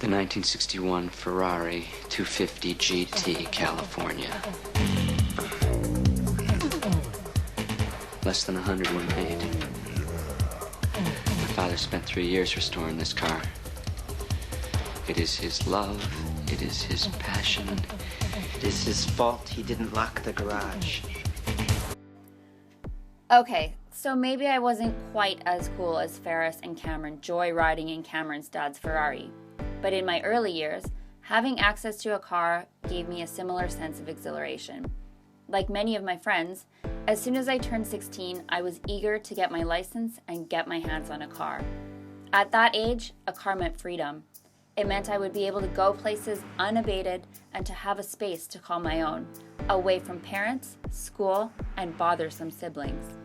The 1961 Ferrari 250 GT, California. Less than 100 when made. My father spent 3 years restoring this car. It is his love, it is his passion. It is his fault he didn't lock the garage. Okay, so maybe I wasn't quite as cool as Ferris and Cameron joyriding in Cameron's dad's Ferrari. But in my early years, having access to a car gave me a similar sense of exhilaration. Like many of my friends, as soon as I turned 16, I was eager to get my license and get my hands on a car. At that age, a car meant freedom. It meant I would be able to go places unabated and to have a space to call my own, away from parents, school, and bothersome siblings.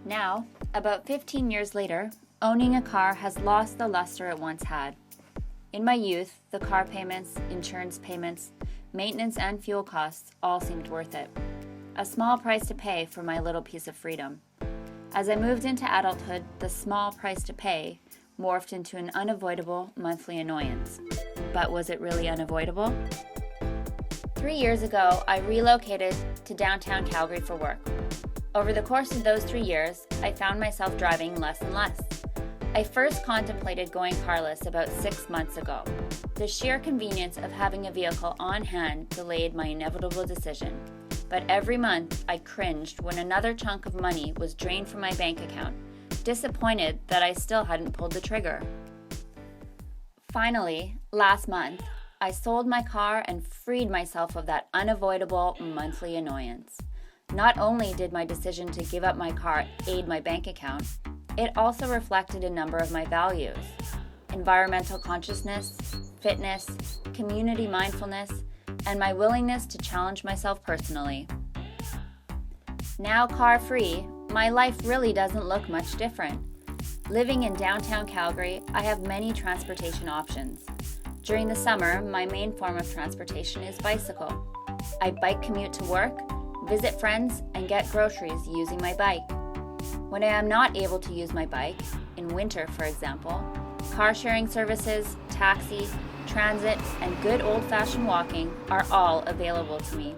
Now, about 15 years later, owning a car has lost the luster it once had. In my youth, the car payments, insurance payments, maintenance and fuel costs all seemed worth it. A small price to pay for my little piece of freedom. As I moved into adulthood, the small price to pay morphed into an unavoidable monthly annoyance. But was it really unavoidable? 3 years ago, I relocated to downtown Calgary for work. Over the course of those 3 years, I found myself driving less and less. I first contemplated going carless about 6 months ago. The sheer convenience of having a vehicle on hand delayed my inevitable decision. But every month, I cringed when another chunk of money was drained from my bank account, disappointed that I still hadn't pulled the trigger. Finally, last month, I sold my car and freed myself of that unavoidable monthly annoyance. Not only did my decision to give up my car aid my bank account, it also reflected a number of my values: environmental consciousness, fitness, community mindfulness, and my willingness to challenge myself personally. Now car-free, my life really doesn't look much different. Living in downtown Calgary, I have many transportation options. During the summer, my main form of transportation is bicycle. I bike commute to work, visit friends, and get groceries using my bike. When I am not able to use my bike, in winter for example, car sharing services, taxi, transit, and good old-fashioned walking are all available to me.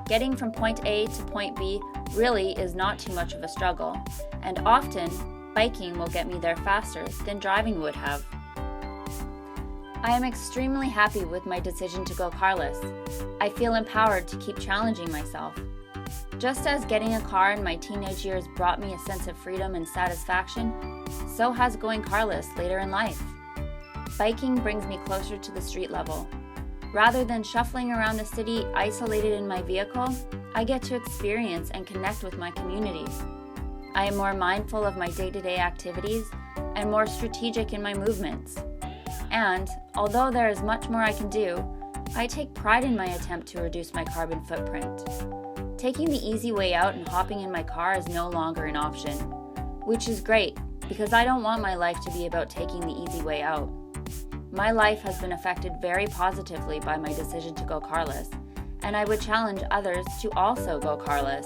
Getting from point A to point B really is not too much of a struggle, and often biking will get me there faster than driving would have. I am extremely happy with my decision to go carless. I feel empowered to keep challenging myself. Just as getting a car in my teenage years brought me a sense of freedom and satisfaction, so has going carless later in life. Biking brings me closer to the street level. Rather than shuffling around the city isolated in my vehicle, I get to experience and connect with my community. I am more mindful of my day-to-day activities and more strategic in my movements. And, although there is much more I can do, I take pride in my attempt to reduce my carbon footprint. Taking the easy way out and hopping in my car is no longer an option, which is great because I don't want my life to be about taking the easy way out. My life has been affected very positively by my decision to go carless, and I would challenge others to also go carless.